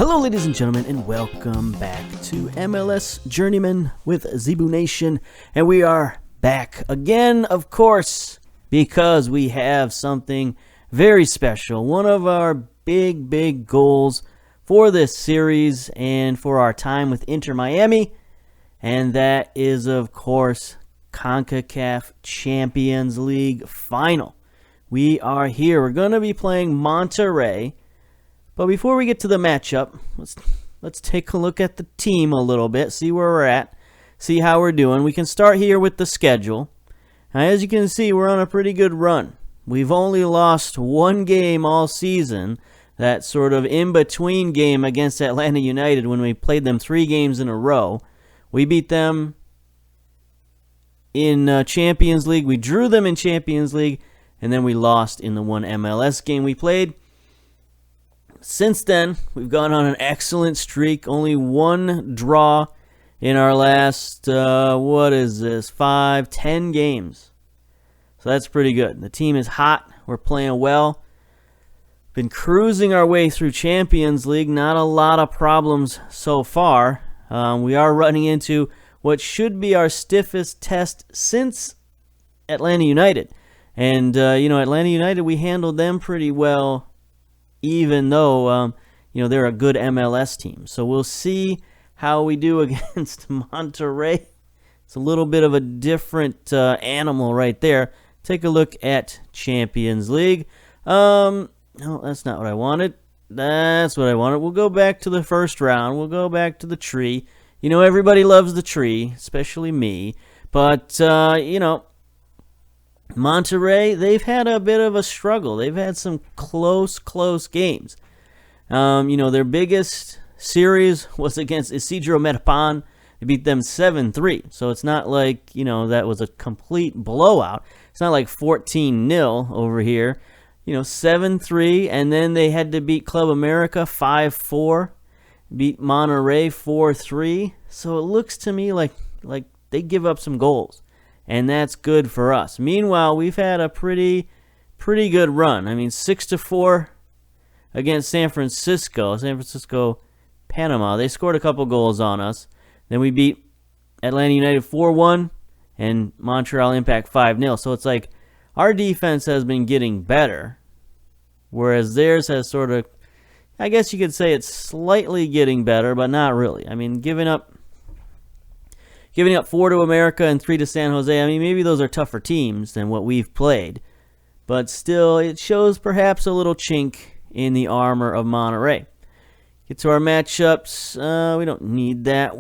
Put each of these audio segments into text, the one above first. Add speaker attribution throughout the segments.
Speaker 1: Hello, ladies and gentlemen, and welcome back to MLS Journeyman with Zebu Nation. And we are back again, of course, because we have something very special. One of our big goals for this series and for our time with Inter Miami. And that is, of course, CONCACAF Champions League Final. We are here. We're going to be playing Monterrey. But before we get to the matchup, let's take a look at the team a little bit, see where we're at, see how we're doing. We can start here with the schedule. Now, as you can see, we're on a pretty good run. We've only lost one game all season, that sort of in-between game against Atlanta United when we played them 3 games in a row. We beat them in Champions League. We drew them in Champions League, and then we lost in the one MLS game we played. Since then, we've gone on an excellent streak. Only one draw in our last, 10 games. So that's pretty good. The team is hot. We're playing well. Been cruising our way through Champions League. Not a lot of problems so far. We are running into what should be our stiffest test since Atlanta United. And, Atlanta United, we handled them pretty well, even though, they're a good MLS team. So we'll see how we do against Monterrey. It's a little bit of a different animal right there. Take a look at Champions League. No, that's not what I wanted. That's what I wanted. We'll go back to the first round. We'll go back to the tree. You know, everybody loves the tree, especially me. But, Monterrey, they've had a bit of a struggle. They've had some close games. Their biggest series was against Isidro Metapan. They beat them 7-3. So it's not like, that was a complete blowout. It's not like 14-0 over here. 7-3, and then they had to beat Club America 5-4. Beat Monterrey 4-3. So it looks to me like they give up some goals. And that's good for us. Meanwhile, we've had a pretty good run. 6-4 against San Francisco, Panama. They scored a couple goals on us. Then we beat Atlanta United 4-1 and Montreal Impact 5-0. So it's like our defense has been getting better, whereas theirs has sort of, I guess you could say it's slightly getting better, but not really. Giving up 4 to America and 3 to San Jose, maybe those are tougher teams than what we've played. But still, it shows perhaps a little chink in the armor of Monterrey. Get to our matchups. We don't need that.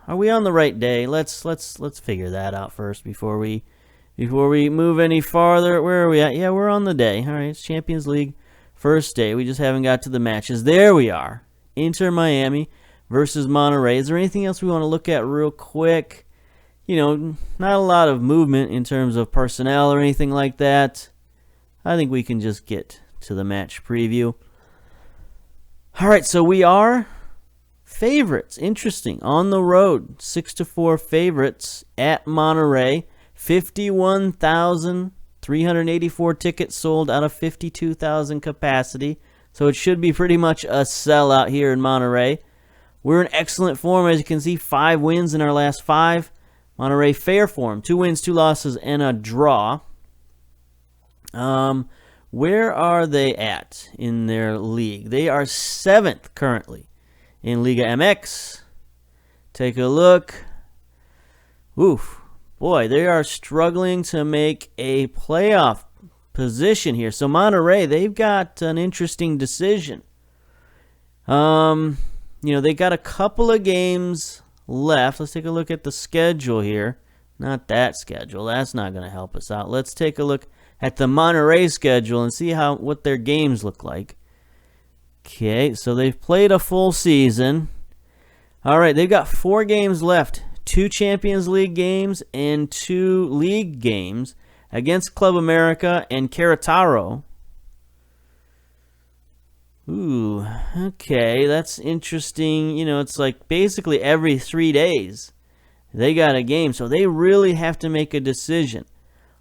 Speaker 1: Are we on the right day? Let's figure that out first before we move any farther. Where are we at? Yeah, we're on the day. All right, it's Champions League first day. We just haven't got to the matches. There we are. Inter Miami versus Monterrey. Is there anything else we want to look at real quick? Not a lot of movement in terms of personnel or anything like that. I think we can just get to the match preview. All right, so we are favorites. Interesting. On the road, 6-4 favorites at Monterrey. 51,384 tickets sold out of 52,000 capacity. So it should be pretty much a sellout here in Monterrey. We're in excellent form, as you can see, 5 wins in our last 5. Monterrey fair form, 2 wins, 2 losses, and a draw. Where are they at in their league? They are 7th currently in Liga MX. Take a look. Oof, boy, they are struggling to make a playoff position here. So Monterrey, they've got an interesting decision. They got a couple of games left. Let's take a look at the schedule here. Not that schedule. That's not going to help us out. Let's take a look at the Monterrey schedule and see what their games look like. Okay, so they've played a full season. All right, they've got 4 games left. 2 Champions League games and 2 league games against Club America and Querétaro. Ooh, okay, that's interesting. It's like basically every 3 days they got a game, so they really have to make a decision.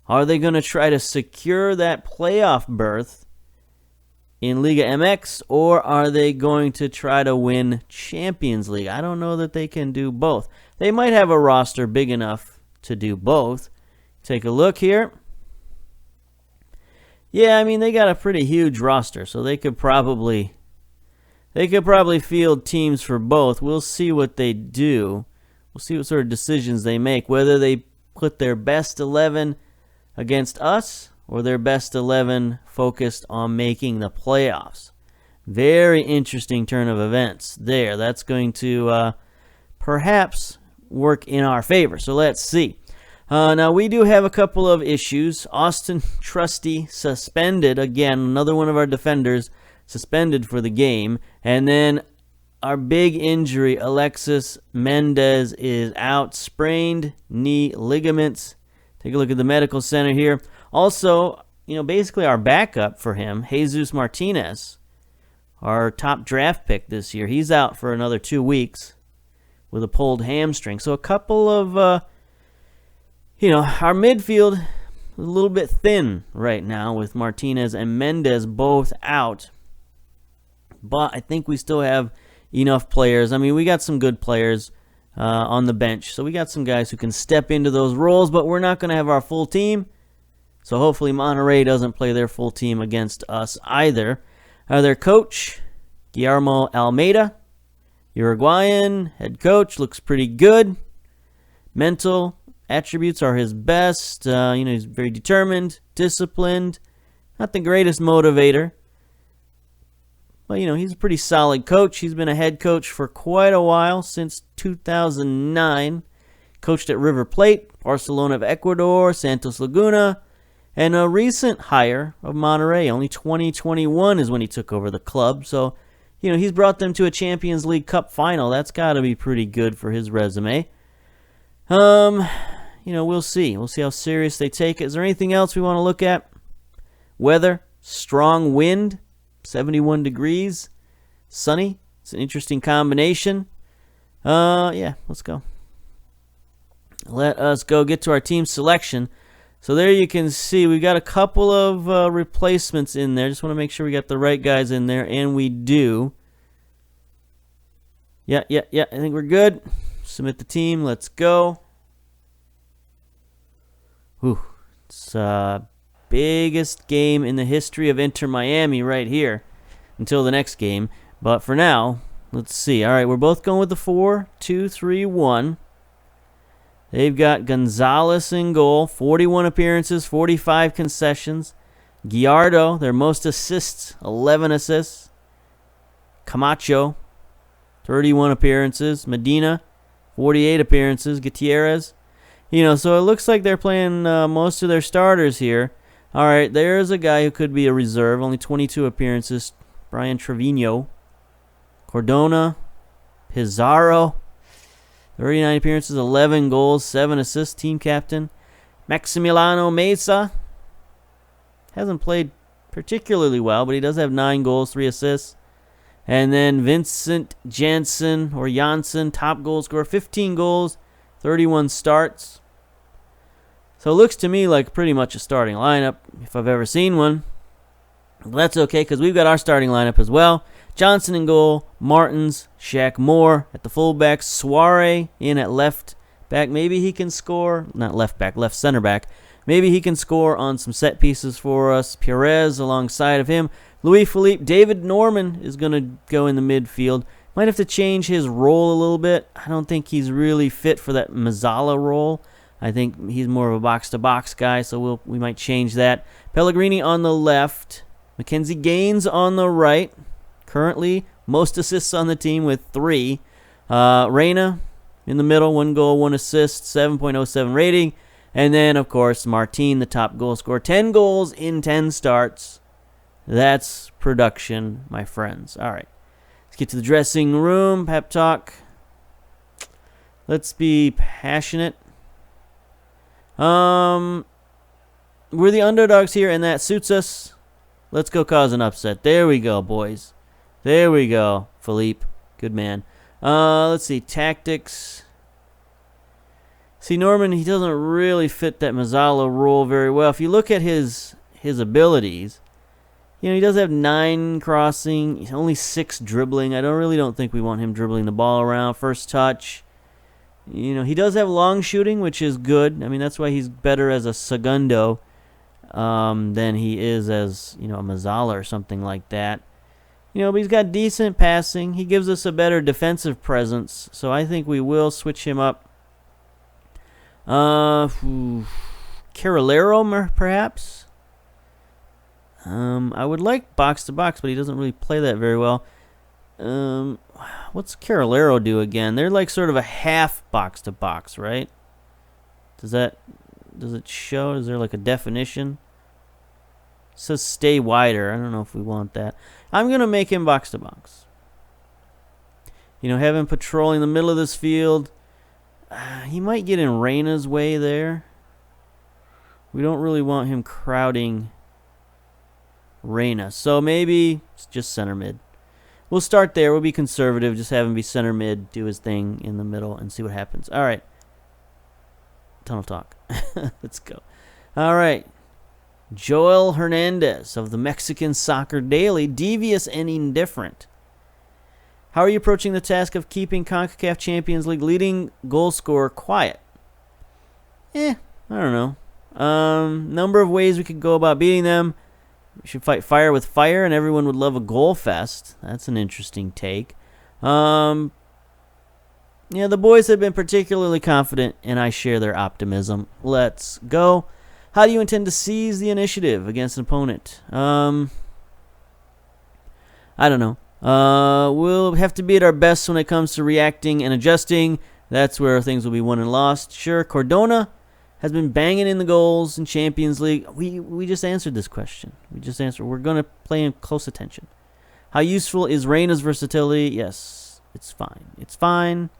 Speaker 1: Are they going to try to secure that playoff berth in Liga MX, or are they going to try to win Champions League? I don't know that they can do both. They might have a roster big enough to do both. Take a look here. Yeah, I mean, they got a pretty huge roster, so they could probably field teams for both. We'll see what they do. We'll see what sort of decisions they make, whether they put their best 11 against us or their best 11 focused on making the playoffs. Very interesting turn of events there. That's going to perhaps work in our favor. So let's see. Now, we do have a couple of issues. Austin Trusty suspended. Again, another one of our defenders suspended for the game. And then our big injury, Alexis Mendez, is out. Sprained knee ligaments. Take a look at the medical center here. Also, basically our backup for him, Jesus Martinez, our top draft pick this year, he's out for another 2 weeks with a pulled hamstring. So a couple of, our midfield is a little bit thin right now with Martinez and Mendez both out. But I think we still have enough players. I mean, we got some good players on the bench. So we got some guys who can step into those roles, but we're not going to have our full team. So hopefully Monterrey doesn't play their full team against us either. Their coach, Guillermo Almeida, Uruguayan head coach, looks pretty good. Mental attributes are his best. He's very determined, disciplined, not the greatest motivator. But, he's a pretty solid coach. He's been a head coach for quite a while, since 2009. Coached at River Plate, Barcelona of Ecuador, Santos Laguna, and a recent hire of Monterrey. Only 2021 is when he took over the club. So, he's brought them to a Champions League Cup final. That's got to be pretty good for his resume. We'll see. We'll see how serious they take it. Is there anything else we want to look at? Weather, strong wind. 71 degrees, sunny. It's an interesting combination. Yeah, let's go. Let us go get to our team selection. So there you can see we've got a couple of replacements in there. Just want to make sure we got the right guys in there, and we do. Yeah. I think we're good. Submit the team. Let's go. Whew. It's biggest game in the history of Inter Miami right here until the next game. But for now, let's see. All right, we're both going with the 4-2-3-1. They've got Gonzalez in goal, 41 appearances, 45 concessions. Gallardo, their most assists, 11 assists. Camacho, 31 appearances. Medina, 48 appearances. Gutierrez. So it looks like they're playing most of their starters here. All right, there's a guy who could be a reserve, only 22 appearances. Brian Trevino. Cordona. Pizarro. 39 appearances, 11 goals, 7 assists, team captain. Maximiliano Mesa. Hasn't played particularly well, but he does have 9 goals, 3 assists. And then Vincent Janssen, top goal scorer, 15 goals, 31 starts. So it looks to me like pretty much a starting lineup, if I've ever seen one. Well, that's okay, because we've got our starting lineup as well. Johnson in goal, Martins, Shaq Moore at the fullback, Suarez in at left back. Maybe he can score, not left back, left center back. Maybe he can score on some set pieces for us. Perez alongside of him. Louis Philippe, David Norman is going to go in the midfield. Might have to change his role a little bit. I don't think he's really fit for that Mazzala role. I think he's more of a box-to-box guy, so we might change that. Pellegrini on the left. Mackenzie Gaines on the right. Currently, most assists on the team with 3. Reyna in the middle, 1 goal, 1 assist, 7.07 rating. And then, of course, Martin, the top goal scorer. 10 goals in 10 starts. That's production, my friends. All right. Let's get to the dressing room. Pep talk. Let's be passionate. We're the underdogs here, and that suits us. Let's go cause an upset. There we go, boys. There we go, Philippe. Good man. Let's see. Tactics. See, Norman, he doesn't really fit that Mazzala role very well. If you look at his abilities, You know, he does have 9 crossing. He's only 6 dribbling. I really don't think we want him dribbling the ball around. First touch. You know, he does have long shooting, which is good. I mean, that's why he's better as a segundo than he is as, you know, a Mazzala or something like that. You know, but he's got decent passing. He gives us a better defensive presence, so I think we will switch him up. Carolero, perhaps? I would like box-to-box, but he doesn't really play that very well. What's Carolero do again? They're like sort of a half box-to-box, right? Does it show? Is there like a definition? It says stay wider. I don't know if we want that. I'm going to make him box-to-box. You know, have him patrolling the middle of this field. He might get in Reyna's way there. We don't really want him crowding Reyna. So maybe it's just center mid. We'll start there. We'll be conservative. Just have him be center mid, do his thing in the middle, and see what happens. All right. Tunnel talk. Let's go. All right. Joel Hernandez of the Mexican Soccer Daily. Devious and indifferent. How are you approaching the task of keeping CONCACAF Champions League leading goal scorer quiet? I don't know. Number of ways we could go about beating them. We should fight fire with fire, and everyone would love a goal fest. That's an interesting take. Yeah, the boys have been particularly confident, and I share their optimism. Let's go. How do you intend to seize the initiative against an opponent? I don't know. We'll have to be at our best when it comes to reacting and adjusting. That's where things will be won and lost. Sure, Cardona has been banging in the goals in Champions League. We just answered this question. We're going to play in close attention. How useful is Reyna's versatility? Yes, it's fine. It's fine.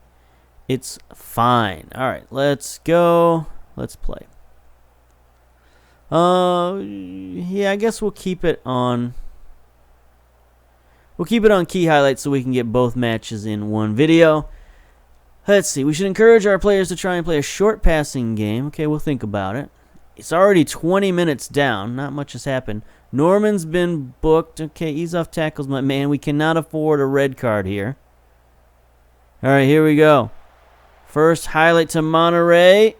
Speaker 1: It's fine. All right, let's go. Let's play. Yeah, I guess we'll keep it on. We'll keep it on key highlights so we can get both matches in one video. Let's see. We should encourage our players to try and play a short passing game. Okay, we'll think about it. It's already 20 minutes down. Not much has happened. Norman's been booked. Okay, ease off tackles, my man. We cannot afford a red card here. All right, here we go. First highlight to Monterrey.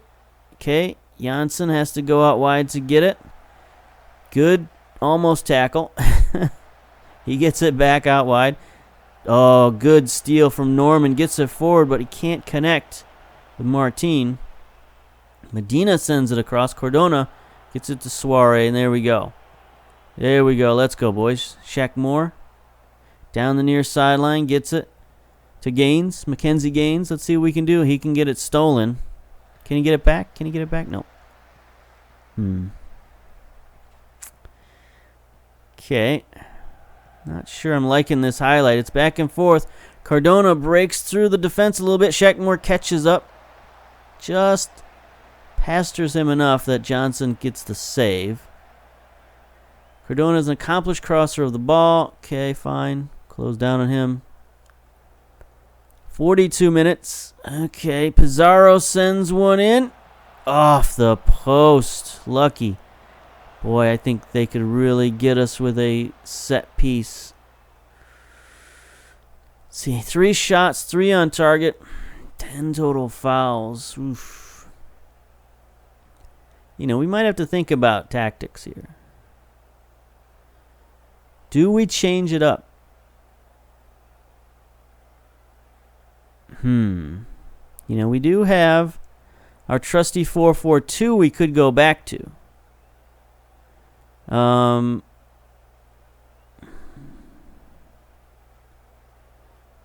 Speaker 1: Okay, Janssen has to go out wide to get it. Good, almost tackle. He gets it back out wide. Oh, good steal from Norman. Gets it forward, but he can't connect with Martin. Medina sends it across. Cardona gets it to Suarez, and there we go. There we go. Let's go, boys. Shaq Moore down the near sideline. Gets it to Gaines. Mackenzie Gaines. Let's see what we can do. He can get it stolen. Can he get it back? Can he get it back? No. Okay. Not sure I'm liking this highlight. It's back and forth. Cardona breaks through the defense a little bit. Shackmore catches up. Just pastors him enough that Johnson gets the save. Cardona is an accomplished crosser of the ball. Okay, fine. Close down on him. 42 minutes. Okay, Pizarro sends one in. Off the post. Lucky. Boy, I think they could really get us with a set piece. Let's see, 3 shots, 3 on target, 10 total fouls. Oof. You know, we might have to think about tactics here. Do we change it up? You know, we do have our trusty 4-4-2 we could go back to.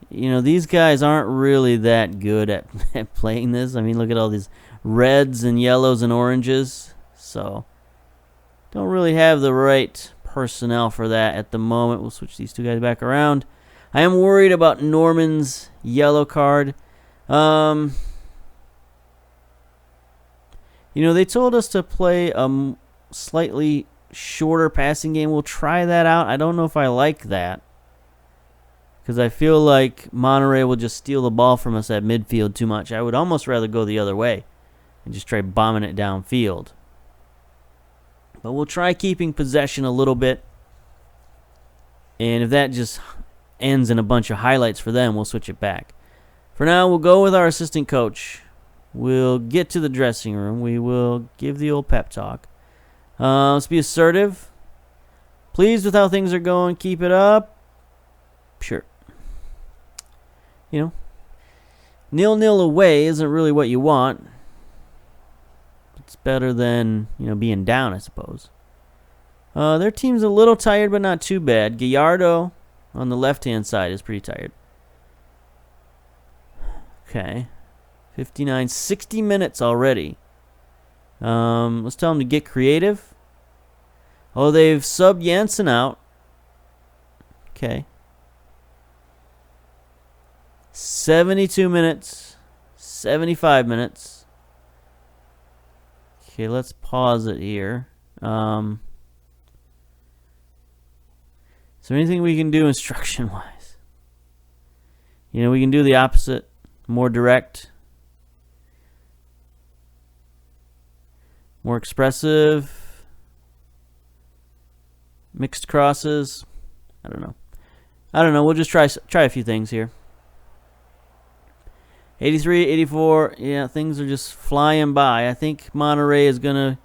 Speaker 1: You know, these guys aren't really that good at playing this. I mean, look at all these reds and yellows and oranges. So, don't really have the right personnel for that at the moment. We'll switch these 2 guys back around. I am worried about Norman's yellow card. You know, they told us to play a slightly shorter passing game. We'll try that out. I don't know if I like that, because I feel like Monterrey will just steal the ball from us at midfield too much. I would almost rather go the other way and just try bombing it downfield. But we'll try keeping possession a little bit. And if that just ends in a bunch of highlights for them, we'll switch it back. For now, we'll go with our assistant coach. We'll get to the dressing room. We will give the old pep talk. Let's be assertive. Pleased with how things are going. Keep it up. Sure. 0-0 away isn't really what you want. It's better than, being down, I suppose. Their team's a little tired, but not too bad. Gallardo on the left-hand side is pretty tired. Okay. 59, 60 minutes already. Let's tell them to get creative. Oh, they've subbed Jansen out. Okay. 72 minutes. 75 minutes. Okay, let's pause it here. Is there anything we can do instruction-wise? We can do the opposite. More direct. More expressive. Mixed crosses. I don't know. We'll just try a few things here. 83, 84. Yeah, things are just flying by. I think Monterrey is going to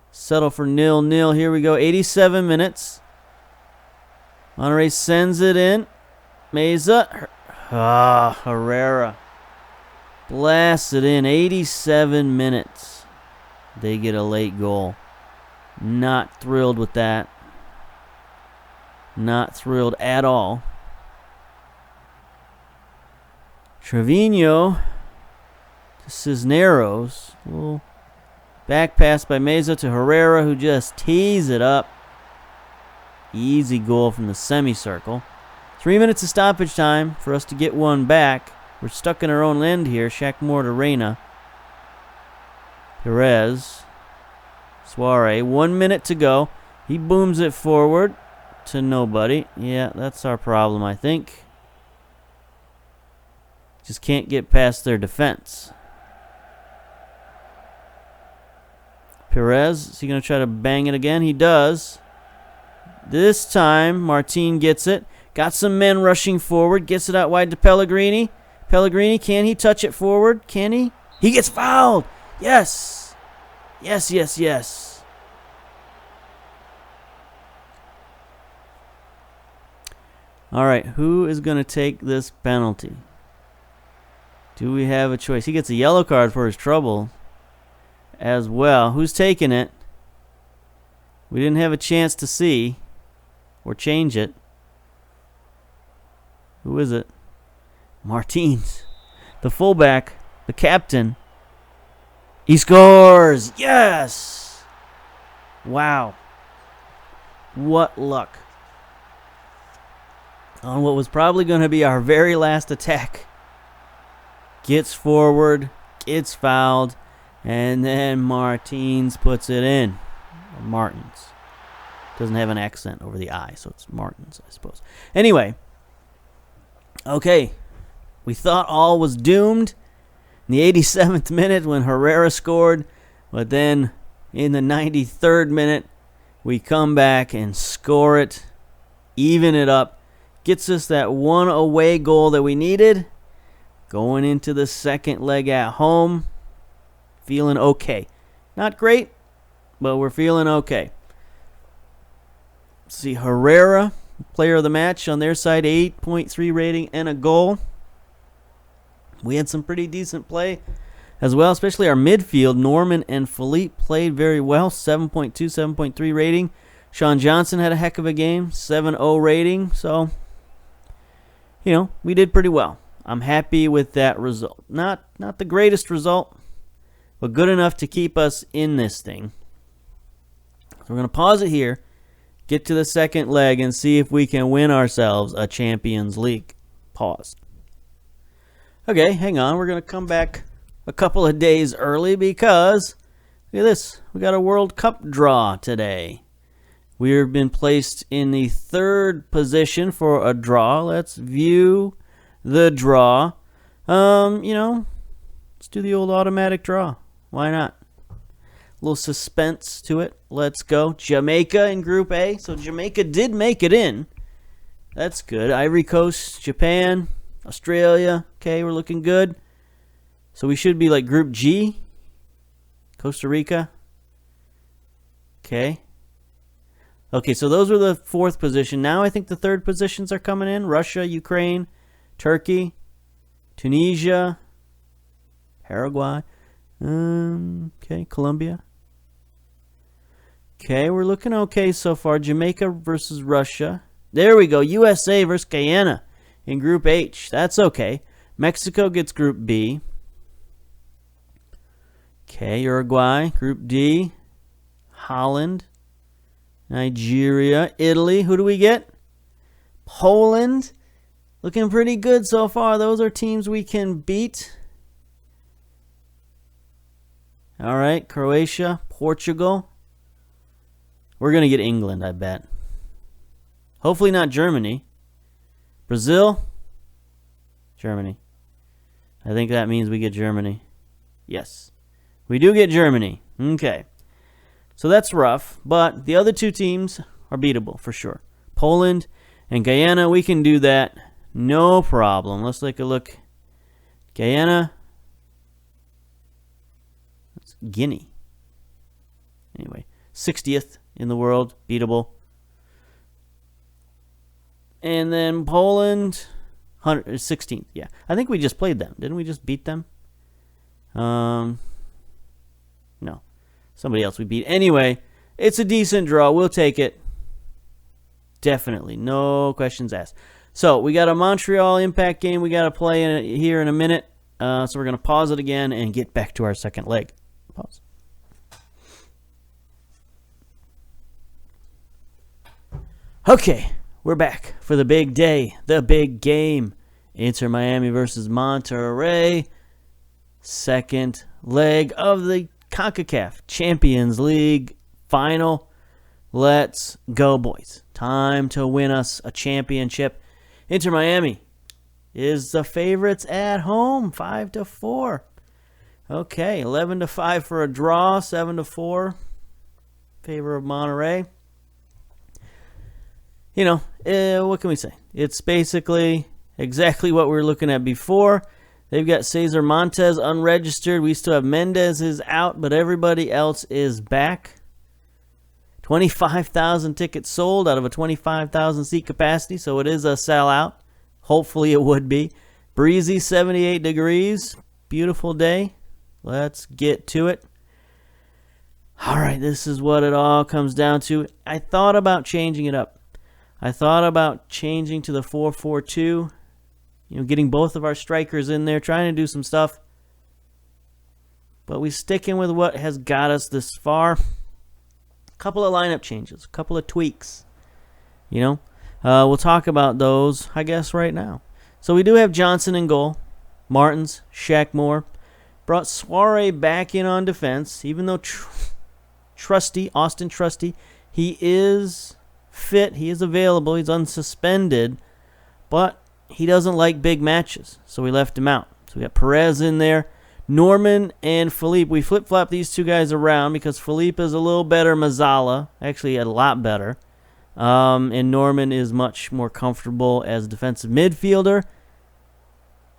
Speaker 1: settle for 0-0. Here we go. 87 minutes. Monterrey sends it in. Meza. Herrera. Blasts it in. 87 minutes. They get a late goal. Not thrilled with that. Not thrilled at all. Trevino to Cisneros. Little back pass by Meza to Herrera, who just tees it up. Easy goal from the semicircle. 3 minutes of stoppage time for us to get one back. We're stuck in our own end here. Shackmore to Reyna. Perez. Suarez. 1 minute to go. He booms it forward to nobody. Yeah, that's our problem, I think. Just can't get past their defense. Perez, is he going to try to bang it again? He does. This time, Martin gets it. Got some men rushing forward. Gets it out wide to Pellegrini. Pellegrini, can he touch it forward? Can he? He gets fouled. Yes. Yes, yes, yes. All right, who is going to take this penalty? Do we have a choice? He gets a yellow card for his trouble as well. Who's taking it? We didn't have a chance to see or change it. Who is it? Martins, the fullback, the captain. He scores! Yes! Wow. What luck. On what was probably going to be our very last attack. Gets forward, gets fouled, and then Martins puts it in. Or Martins. Doesn't have an accent over the I, so it's Martins, I suppose. Anyway. Okay. We thought all was doomed in the 87th minute when Herrera scored, but then in the 93rd minute, we come back and score it, even it up, gets us that one away goal that we needed. Going into the second leg at home, feeling okay. Not great, but we're feeling okay. See, Herrera, player of the match on their side, 8.3 rating and a goal. We had some pretty decent play as well, especially our midfield. Norman and Philippe played very well, 7.2, 7.3 rating. Sean Johnson had a heck of a game, 7.0 rating. So, we did pretty well. I'm happy with that result. Not the greatest result, but good enough to keep us in this thing. So we're going to pause it here, get to the second leg, and see if we can win ourselves a Champions League. Pause. Okay, hang on. We're going to come back a couple of days early because, look at this. We got a World Cup draw today. We've been placed in the third position for a draw. Let's view the draw. Let's do the old automatic draw. Why not? A little suspense to it. Let's go. Jamaica in Group A. So Jamaica did make it in. That's good. Ivory Coast, Japan, Australia. Okay, we're looking good. So we should be like Group G. Costa Rica. Okay. Okay, so those were the fourth position. Now I think the third positions are coming in. Russia, Ukraine, Turkey, Tunisia, Paraguay. Okay, Colombia. Okay, we're looking okay so far. Jamaica versus Russia. There we go. USA versus Guyana in Group H. That's okay. Mexico gets Group B. Okay, Uruguay, Group D. Holland, Nigeria, Italy. Who do we get? Poland. Looking pretty good so far. Those are teams we can beat. All right, Croatia, Portugal. We're going to get England, I bet. Hopefully not Germany. Brazil, Germany. I think that means we get Germany. Yes, we do get Germany. Okay. So that's rough, but the other two teams are beatable for sure. Poland and Guyana, we can do that. No problem. Let's take a look. Guyana. That's Guinea. Anyway, 60th in the world, beatable. And then Poland, 16th. Yeah, I think we just played them. Didn't we just beat them? No. Somebody else we beat. Anyway, it's a decent draw. We'll take it. Definitely. No questions asked. So, we got a Montreal Impact game we got to play here in a minute. So, we're going to pause it again and get back to our second leg. Pause. Okay, we're back for the big day, the big game. Inter Miami versus Monterrey. Second leg of the CONCACAF Champions League final. Let's go, boys. Time to win us a championship. Inter Miami is the favorites at home, 5-4. Okay, 11-5 for a draw, 7-4 favor of Monterrey. You know, what can we say? It's basically exactly what we were looking at before. They've got Cesar Montes unregistered. We still have Mendez is out, but everybody else is back. 25,000 tickets sold out of a 25,000 seat capacity, so it is a sellout. Hopefully it would be. Breezy, 78 degrees. Beautiful day. Let's get to it. All right, this is what it all comes down to. I thought about changing it up. I thought about changing to the 4-4-2. You know, getting both of our strikers in there, trying to do some stuff. But we're sticking with what has got us this far. A couple of lineup changes, a couple of tweaks. You know, we'll talk about those, I guess, right now. So we do have Johnson in goal. Martins, Shaq Moore. Brought Suarez back in on defense, even though Austin Trusty, he is fit, he is available, he's unsuspended, but he doesn't like big matches, so we left him out. So we got Perez in there. Norman and Philippe, we flip-flop these two guys around because Philippe is a little better Mazzala, actually a lot better. And Norman is much more comfortable as a defensive midfielder.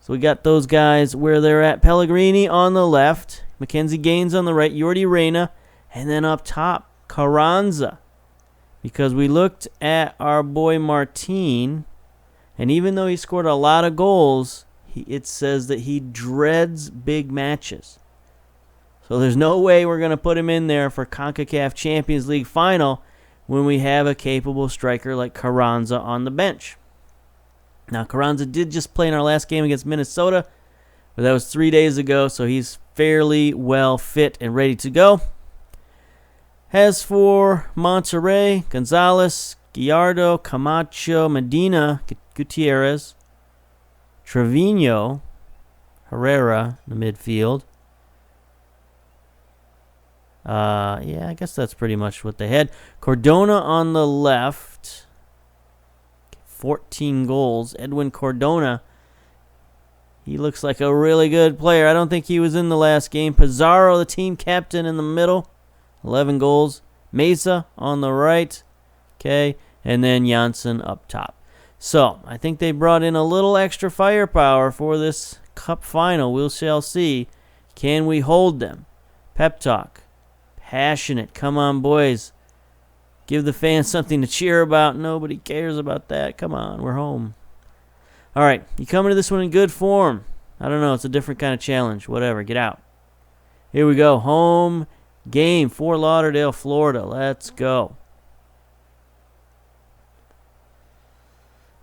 Speaker 1: So we got those guys where they're at. Pellegrini on the left, Mackenzie Gaines on the right, Jordi Reyna, and then up top, Carranza. Because we looked at our boy Martin, and even though he scored a lot of goals, it says that he dreads big matches. So there's no way we're going to put him in there for CONCACAF Champions League final when we have a capable striker like Carranza on the bench. Now, Carranza did just play in our last game against Minnesota, but that was 3 days ago, so he's fairly well fit and ready to go. As for Monterrey, Gonzalez, Gallardo, Camacho, Medina, Gutierrez, Trevino, Herrera in the midfield. Yeah, I guess that's pretty much what they had. Cardona on the left. 14 goals. Edwin Cardona. He looks like a really good player. I don't think he was in the last game. Pizarro, the team captain, in the middle. 11 goals. Mesa on the right. Okay. And then Janssen up top. So, I think they brought in a little extra firepower for this cup final. We shall see. Can we hold them? Pep talk. Passionate. Come on, boys. Give the fans something to cheer about. Nobody cares about that. Come on, we're home. All right, you come into this one in good form. I don't know, it's a different kind of challenge. Whatever, get out. Here we go. Home game, Fort Lauderdale, Florida. Let's go.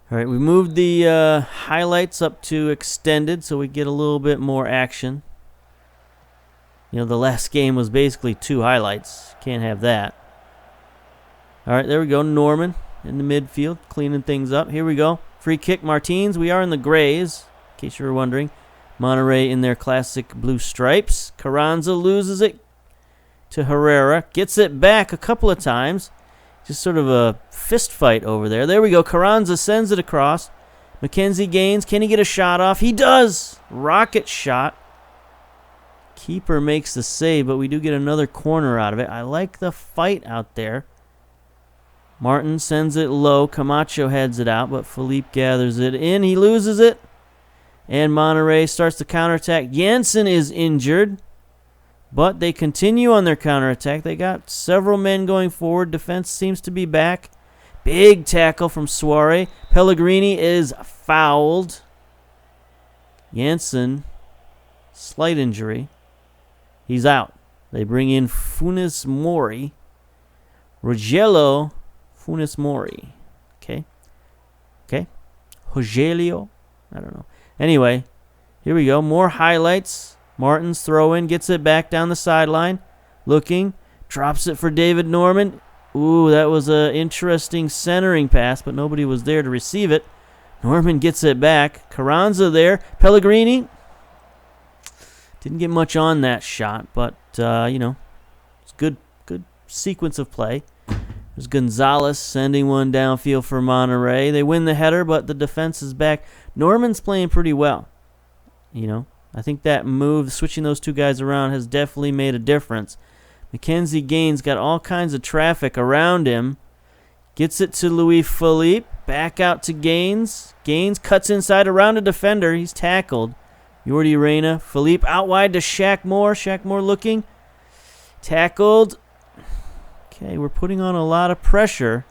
Speaker 1: All right, we moved the highlights up to extended so we get a little bit more action. You know, the last game was basically 2 highlights. Can't have that. All right, there we go. Norman in the midfield, cleaning things up. Here we go. Free kick, Martins. We are in the grays, in case you were wondering. Monterrey in their classic blue stripes. Carranza loses it to Herrera. Gets it back a couple of times. Just sort of a fist fight over there. There we go. Carranza sends it across. Mackenzie Gaines. Can he get a shot off? He does. Rocket shot. Keeper makes the save, but we do get another corner out of it. I like the fight out there. Martin sends it low. Camacho heads it out, but Philippe gathers it in. He loses it. And Monterrey starts the counterattack. Jansen is injured, but they continue on their counterattack. They got several men going forward. Defense seems to be back. Big tackle from Suarez. Pellegrini is fouled. Jansen, slight injury. He's out. They bring in Funes Mori. Rogelio Funes Mori. Okay. Rogelio? I don't know. Anyway, here we go. More highlights. Martin's throw in. Gets it back down the sideline. Looking. Drops it for David Norman. Ooh, that was an interesting centering pass, but nobody was there to receive it. Norman gets it back. Carranza there. Pellegrini. Didn't get much on that shot, but, you know, it's good sequence of play. There's Gonzalez sending one downfield for Monterrey. They win the header, but the defense is back. Norman's playing pretty well. You know, I think that move, switching those 2 guys around, has definitely made a difference. Mackenzie Gaines got all kinds of traffic around him. Gets it to Louis Philippe. Back out to Gaines. Gaines cuts inside around a defender. He's tackled. Jordi Reyna. Philippe out wide to Shaq Moore. Shaq Moore looking. Tackled. Okay, we're putting on a lot of pressure.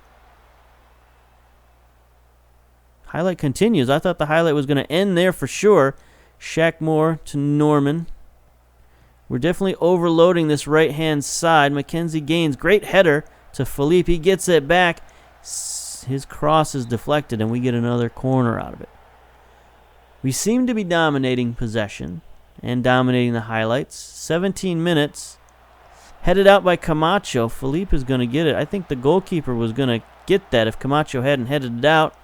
Speaker 1: Highlight continues. I thought the highlight was going to end there for sure. Shaq Moore to Norman. We're definitely overloading this right-hand side. Mackenzie Gaines, great header to Philippe. He gets it back. His cross is deflected, and we get another corner out of it. We seem to be dominating possession and dominating the highlights. 17 minutes. Headed out by Camacho. Philippe is going to get it. I think the goalkeeper was going to get that if Camacho hadn't headed it out.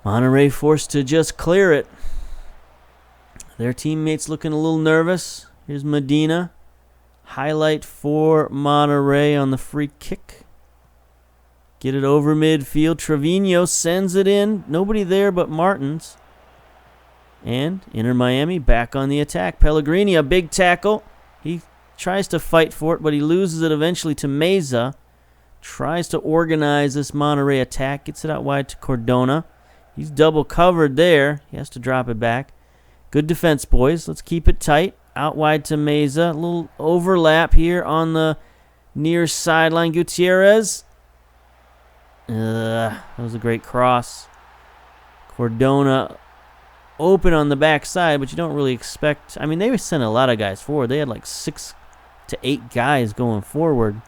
Speaker 1: Monterrey forced to just clear it. Their teammates looking a little nervous. Here's Medina. Highlight for Monterrey on the free kick. Get it over midfield. Trevino sends it in. Nobody there but Martins. And Inter Miami back on the attack. Pellegrini, a big tackle. He tries to fight for it, but he loses it eventually to Meza. Tries to organize this Monterrey attack. Gets it out wide to Cordona. He's double covered there. He has to drop it back. Good defense, boys. Let's keep it tight. Out wide to Meza. A little overlap here on the near sideline. Gutierrez. That was a great cross. Cordona open on the backside, but you don't really expect... I mean, they sent a lot of guys forward. They had like 6 to 8 guys going forward.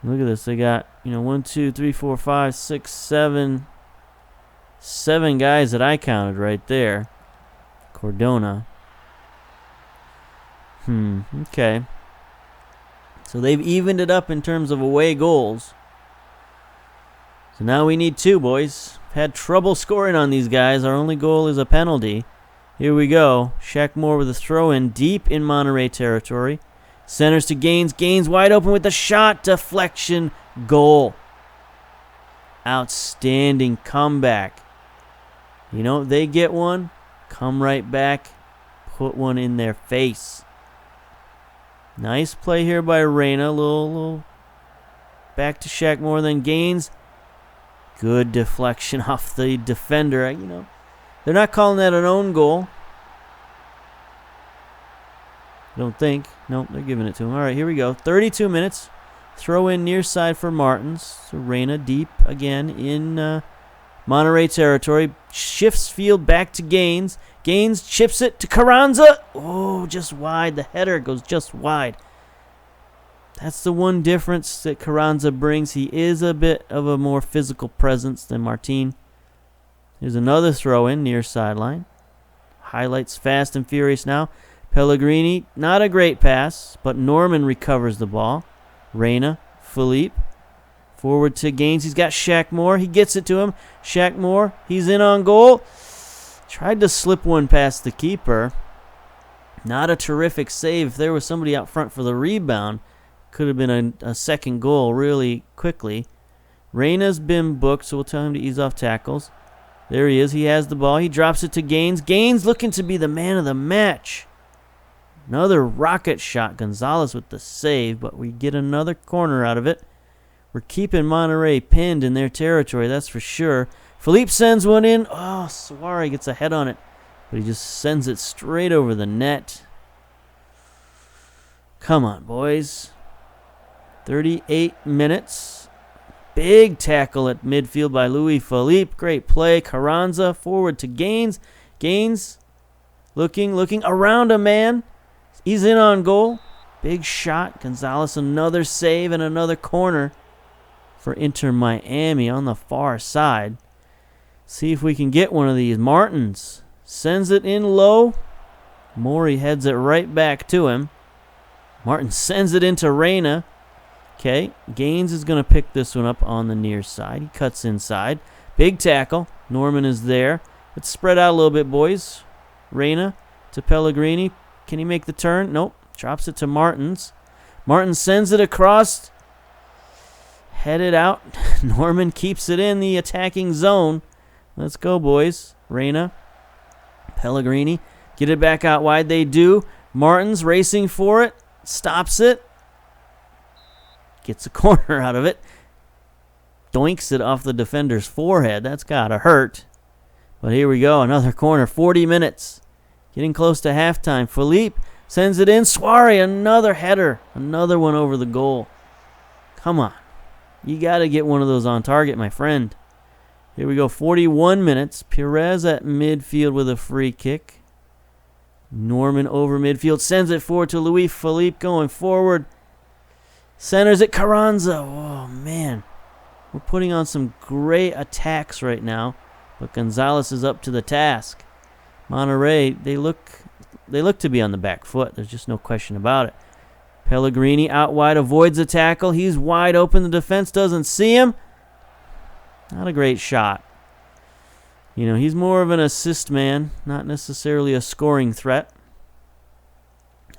Speaker 1: Look at this. They got, 1, 2, 3, 4, 5, 6, 7... 7 guys that I counted right there. Cordona. Okay. So they've evened it up in terms of away goals. So now we need 2, boys. Had trouble scoring on these guys. Our only goal is a penalty. Here we go. Shaq Moore with a throw-in deep in Monterrey territory. Centers to Gaines. Gaines wide open with the shot. Deflection. Goal. Outstanding comeback. They get one. Come right back. Put one in their face. Nice play here by Reyna. Little Back to Shaq Moore, then Gaines. Good deflection off the defender. You know, they're not calling that an own goal. I don't think. Nope, they're giving it to him. All right, here we go. 32 minutes. Throw in near side for Martins. So Reyna deep again in Monterrey territory. Shifts field back to Gaines. Gaines chips it to Carranza. Oh, just wide. The header goes just wide. That's the one difference that Carranza brings. He is a bit of a more physical presence than Martin. Here's another throw in near sideline. Highlights fast and furious now. Pellegrini, not a great pass, but Norman recovers the ball. Reyna, Philippe, forward to Gaines. He's got Shaq Moore. He gets it to him. Shaq Moore, he's in on goal. Tried to slip one past the keeper. Not a terrific save. If there was somebody out front for the rebound, could have been a second goal really quickly. Reyna's been booked, so we'll tell him to ease off tackles. There he is. He has the ball. He drops it to Gaines. Gaines looking to be the man of the match. Another rocket shot. Gonzalez with the save, but we get another corner out of it. We're keeping Monterrey pinned in their territory, that's for sure. Philippe sends one in. Oh, Suarez gets a head on it, but he just sends it straight over the net. Come on, boys. 38 minutes. Big tackle at midfield by Louis Philippe. Great play. Carranza forward to Gaines. Gaines looking around a man. He's in on goal. Big shot. Gonzalez another save and another corner for Inter Miami on the far side. See if we can get one of these. Martins sends it in low. Mori heads it right back to him. Martin sends it into Reyna. Okay, Gaines is going to pick this one up on the near side. He cuts inside. Big tackle. Norman is there. Let's spread out a little bit, boys. Reyna to Pellegrini. Can he make the turn? Nope. Drops it to Martins. Martins sends it across. Headed out. Norman keeps it in the attacking zone. Let's go, boys. Reyna. Pellegrini. Get it back out wide. They do. Martins racing for it. Stops it. Gets a corner out of it. Doinks it off the defender's forehead. That's got to hurt. But here we go. Another corner. 40 minutes. Getting close to halftime. Philippe sends it in. Suarez, another header. Another one over the goal. Come on. You got to get one of those on target, my friend. Here we go. 41 minutes. Perez at midfield with a free kick. Norman over midfield. Sends it forward to Louis Philippe going forward. Centers it. Carranza. Oh, man. We're putting on some great attacks right now. But Gonzalez is up to the task. Monterrey, they look to be on the back foot. There's just no question about it. Pellegrini out wide, avoids the tackle. He's wide open. The defense doesn't see him. Not a great shot. You know, he's more of an assist man, not necessarily a scoring threat.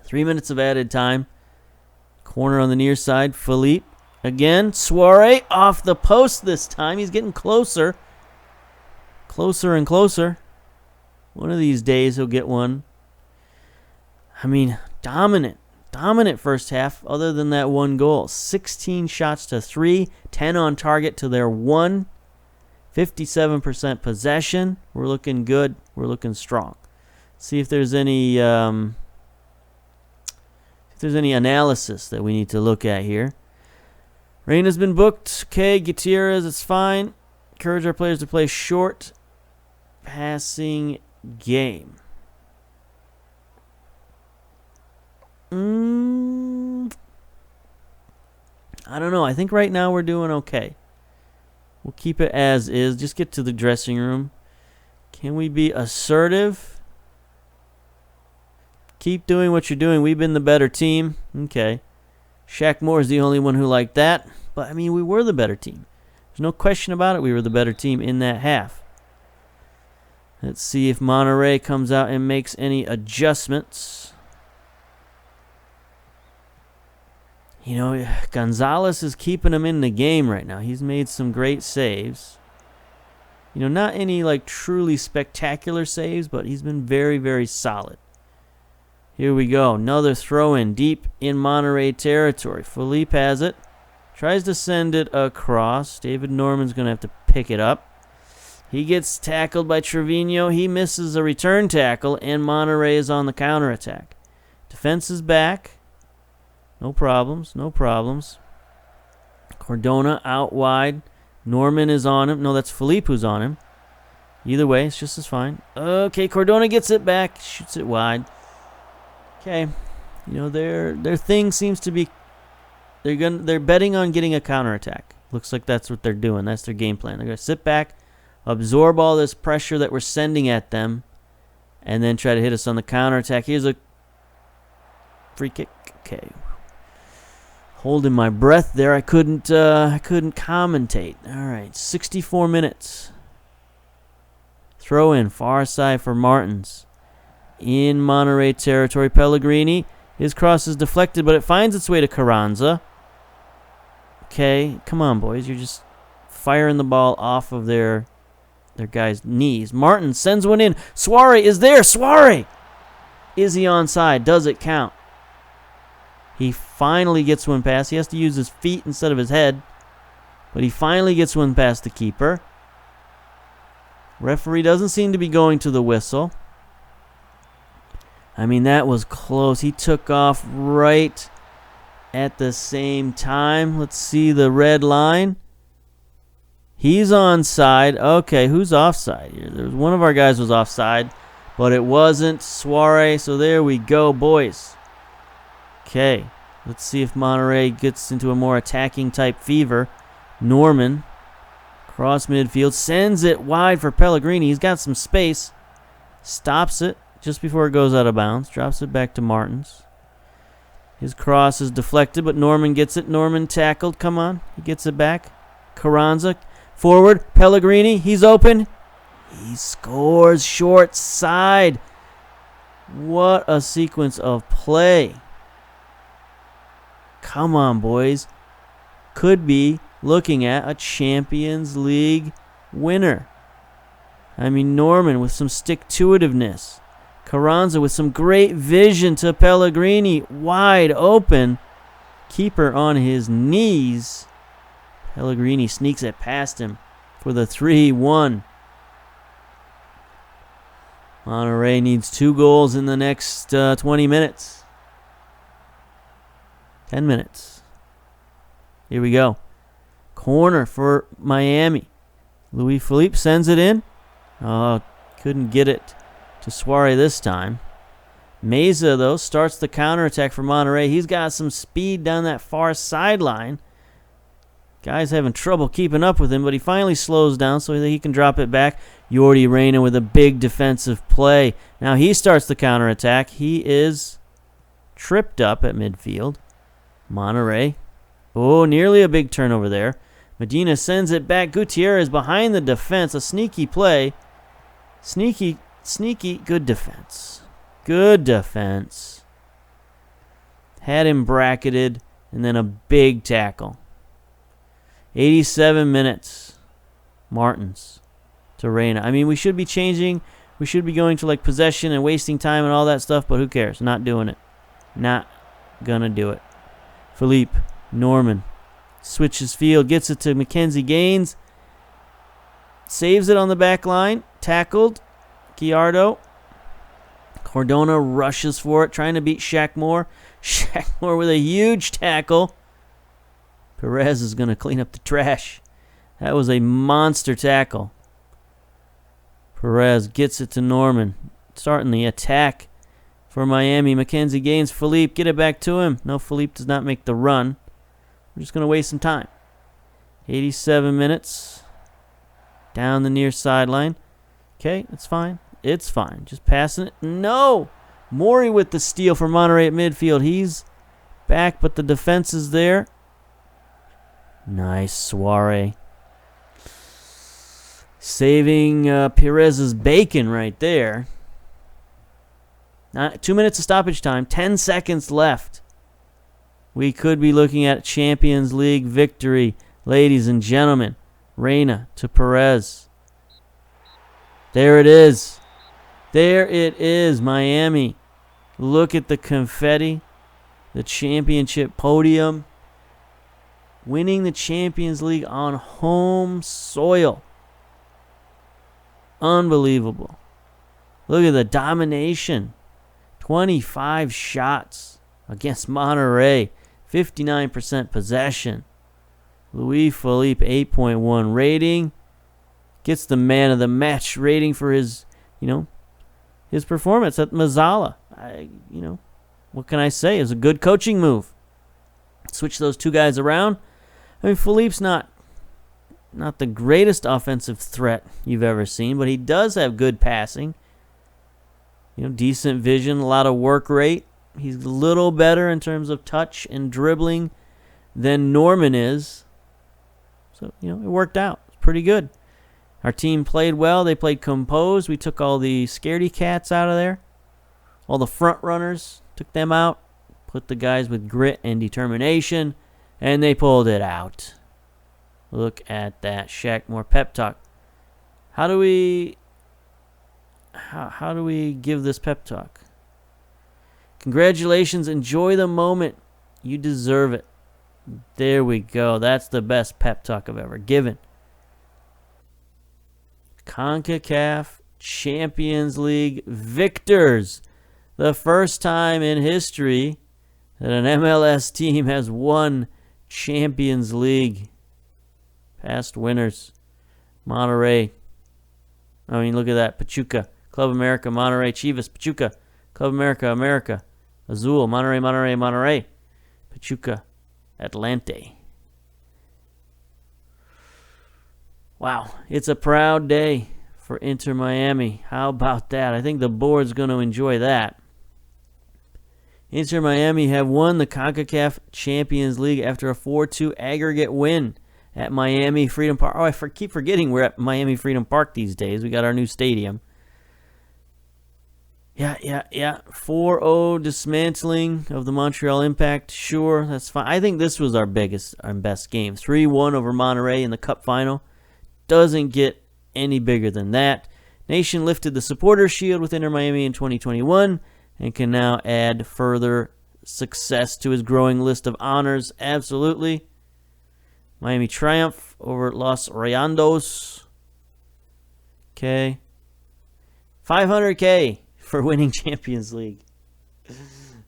Speaker 1: 3 minutes of added time. Corner on the near side. Philippe again. Suarez off the post this time. He's getting closer. Closer and closer. One of these days he'll get one. I mean, dominant first half other than that one goal. 16 shots to 3, 10 on target to their 1. 57% possession. We're looking good. We're looking strong. See if there's any analysis that we need to look at here. Reyna's been booked. Okay, Gutierrez, it's fine. Encourage our players to play short passing game. I don't know. I think right now we're doing okay. We'll keep it as is. Just get to the dressing room. Can we be assertive? Keep doing what you're doing. We've been the better team. Okay. Shaq Moore is the only one who liked that. But, I mean, we were the better team. There's no question about it. We were the better team in that half. Let's see if Monterrey comes out and makes any adjustments. You know, Gonzalez is keeping him in the game right now. He's made some great saves. You know, not any like truly spectacular saves, but he's been very, very solid. Here we go. Another throw in deep in Monterrey territory. Philippe has it. Tries to send it across. David Norman's going to have to pick it up. He gets tackled by Trevino. He misses a return tackle, and Monterrey is on the counterattack. Defense is back. No problems, no problems. Cardona out wide. Norman is on him. No, that's Philippe who's on him. Either way, it's just as fine. Okay, Cardona gets it back. Shoots it wide. Okay. You know, their thing seems to be they're betting on getting a counterattack. Looks like that's what they're doing. That's their game plan. They're going to sit back, absorb all this pressure that we're sending at them, and then try to hit us on the counterattack. Here's a free kick. Okay. Holding my breath there. I couldn't commentate. All right, 64 minutes. Throw in far side for Martins. In Monterrey territory, Pellegrini. His cross is deflected, but it finds its way to Carranza. Okay, come on, boys. You're just firing the ball off of their guy's knees. Martin sends one in. Suarez is there. Suarez! Is he onside? Does it count? He finally gets one past. He has to use his feet instead of his head. But he finally gets one past the keeper. Referee doesn't seem to be going to the whistle. I mean, that was close. He took off right at the same time. Let's see the red line. He's onside. Okay, who's offside here? There's one of our guys was offside, but it wasn't Suarez. So there we go, boys. Okay, let's see if Monterrey gets into a more attacking type fever. Norman, cross midfield, sends it wide for Pellegrini. He's got some space. Stops it just before it goes out of bounds. Drops it back to Martins. His cross is deflected, but Norman gets it. Norman tackled. Come on. He gets it back. Carranza, forward. Pellegrini, he's open. He scores short side. What a sequence of play. Come on, boys. Could be looking at a Champions League winner. I mean, Norman with some stick-to-itiveness. Carranza with some great vision to Pellegrini. Wide open. Keeper on his knees. Pellegrini sneaks it past him for the 3-1. Monterrey needs 2 goals in the next 20 minutes. 10 minutes. Here we go. Corner for Miami. Luis Felipe sends it in. Oh, couldn't get it to Suarez this time. Meza, though, starts the counterattack for Monterrey. He's got some speed down that far sideline. Guy's having trouble keeping up with him, but he finally slows down so that he can drop it back. Jordi Reyna with a big defensive play. Now he starts the counterattack. He is tripped up at midfield. Monterrey. Oh, nearly a big turnover there. Medina sends it back. Gutierrez behind the defense. A sneaky play. Sneaky. Good defense. Good defense. Had him bracketed, and then a big tackle. 87 minutes. Martins to Reyna. I mean, we should be changing. We should be going to like possession and wasting time and all that stuff, but who cares? Not doing it. Not gonna do it. Philippe, Norman, switches field, gets it to Mackenzie Gaines, saves it on the back line, tackled, Gallardo. Cardona rushes for it, trying to beat Shaq Moore. Shaq Moore with a huge tackle. Perez is going to clean up the trash. That was a monster tackle. Perez gets it to Norman, starting the attack for Miami. Mackenzie Gaines, Philippe, get it back to him. No, Philippe does not make the run. We're just going to waste some time. 87 minutes. Down the near sideline. Okay, it's fine. It's fine. Just passing it. No! Mori with the steal for Monterrey at midfield. He's back, but the defense is there. Nice, Suarez. Saving Perez's bacon right there. 2 minutes of stoppage time. 10 seconds left. We could be looking at Champions League victory, ladies and gentlemen. Reyna to Perez. There it is. There it is, Miami. Look at the confetti. The championship podium. winning the Champions League on home soil. Unbelievable. Look at the domination. 25 shots against Monterrey. 59% possession. Louis Philippe, 8.1 rating. Gets the man of the match rating for his, his performance at Mazzala. What can I say? It was a good coaching move. Switch those two guys around. I mean, Philippe's not the greatest offensive threat you've ever seen, but he does have good passing. Decent vision, a lot of work rate. He's a little better in terms of touch and dribbling than Norman is. So, it worked out. It's pretty good. Our team played well. They played composed. We took all the scaredy cats out of there. All the front runners, took them out. Put the guys with grit and determination, and they pulled it out. Look at that. Shaq, more pep talk. How do we give this pep talk? Congratulations. Enjoy the moment. You deserve it. There we go. That's the best pep talk I've ever given. CONCACAF Champions League victors. The first time in history that an MLS team has won Champions League. Past winners. Monterrey. Look at that. Pachuca. Club America, Monterrey. Chivas, Pachuca. Club America, America. Azul, Monterrey. Pachuca, Atlante. Wow, it's a proud day for Inter Miami. How about that? I think the board's going to enjoy that. Inter Miami have won the CONCACAF Champions League after a 4-2 aggregate win at Miami Freedom Park. Oh, I keep forgetting we're at Miami Freedom Park these days. We got our new stadium. Yeah. 4-0 dismantling of the Montreal Impact. Sure, that's fine. I think this was our biggest and best game. 3-1 over Monterrey in the Cup final. Doesn't get any bigger than that. Nation lifted the Supporters Shield with Inter Miami in 2021 and can now add further success to his growing list of honors. Absolutely. Miami triumph over Los Rayados. Okay. $500K for winning Champions League.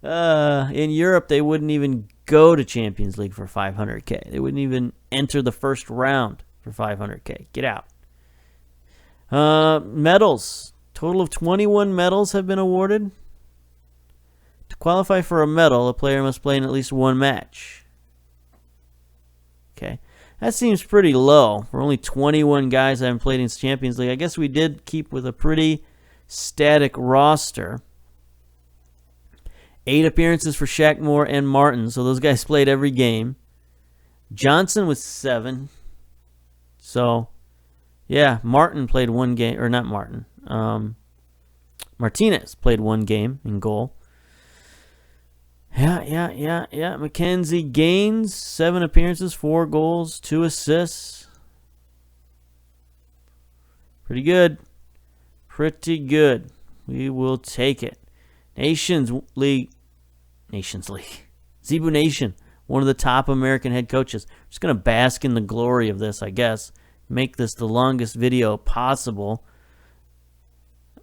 Speaker 1: In Europe, they wouldn't even go to Champions League for $500K. They wouldn't even enter the first round for $500K. Get out. Medals. Total of 21 medals have been awarded. To qualify for a medal, a player must play in at least one match. Okay. That seems pretty low. For only 21 guys that haven't played in Champions League. I guess we did keep with a pretty static roster. 8 appearances for Shaq Moore and Martin. So those guys played every game. Johnson with 7. So, yeah, Martin played one game. Or not Martin. Martinez played one game in goal. Yeah. Mackenzie Gaines, 7 appearances, 4 goals, 2 assists. Pretty good. We will take it. Nations League. Zebu Nation, one of the top American head coaches. Just going to bask in the glory of this, I guess. Make this the longest video possible.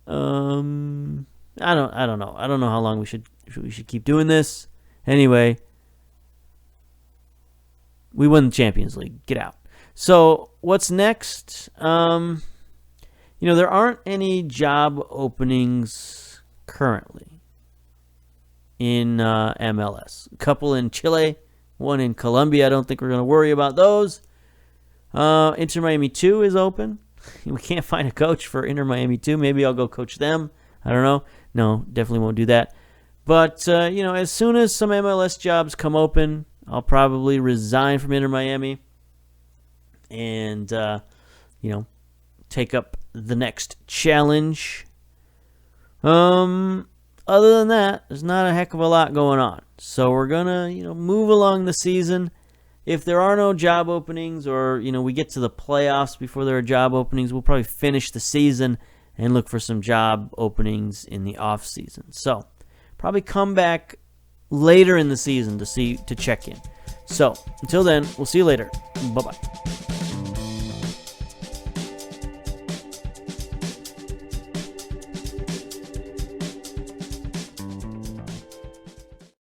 Speaker 1: I don't know. I don't know how long we should keep doing this. Anyway, we won the Champions League. Get out. So, what's next? There aren't any job openings currently in MLS. A couple in Chile, one in Colombia. I don't think we're going to worry about those. Inter Miami 2 is open. We can't find a coach for Inter Miami 2. Maybe I'll go coach them. I don't know. No, definitely won't do that. But, as soon as some MLS jobs come open, I'll probably resign from Inter Miami and, take up the next challenge. Other than that, there's not a heck of a lot going on. So we're going to, move along the season. If there are no job openings or, we get to the playoffs before there are job openings, we'll probably finish the season and look for some job openings in the off season. So probably come back later in the season to check in. So, until then, we'll see you later. Bye-bye.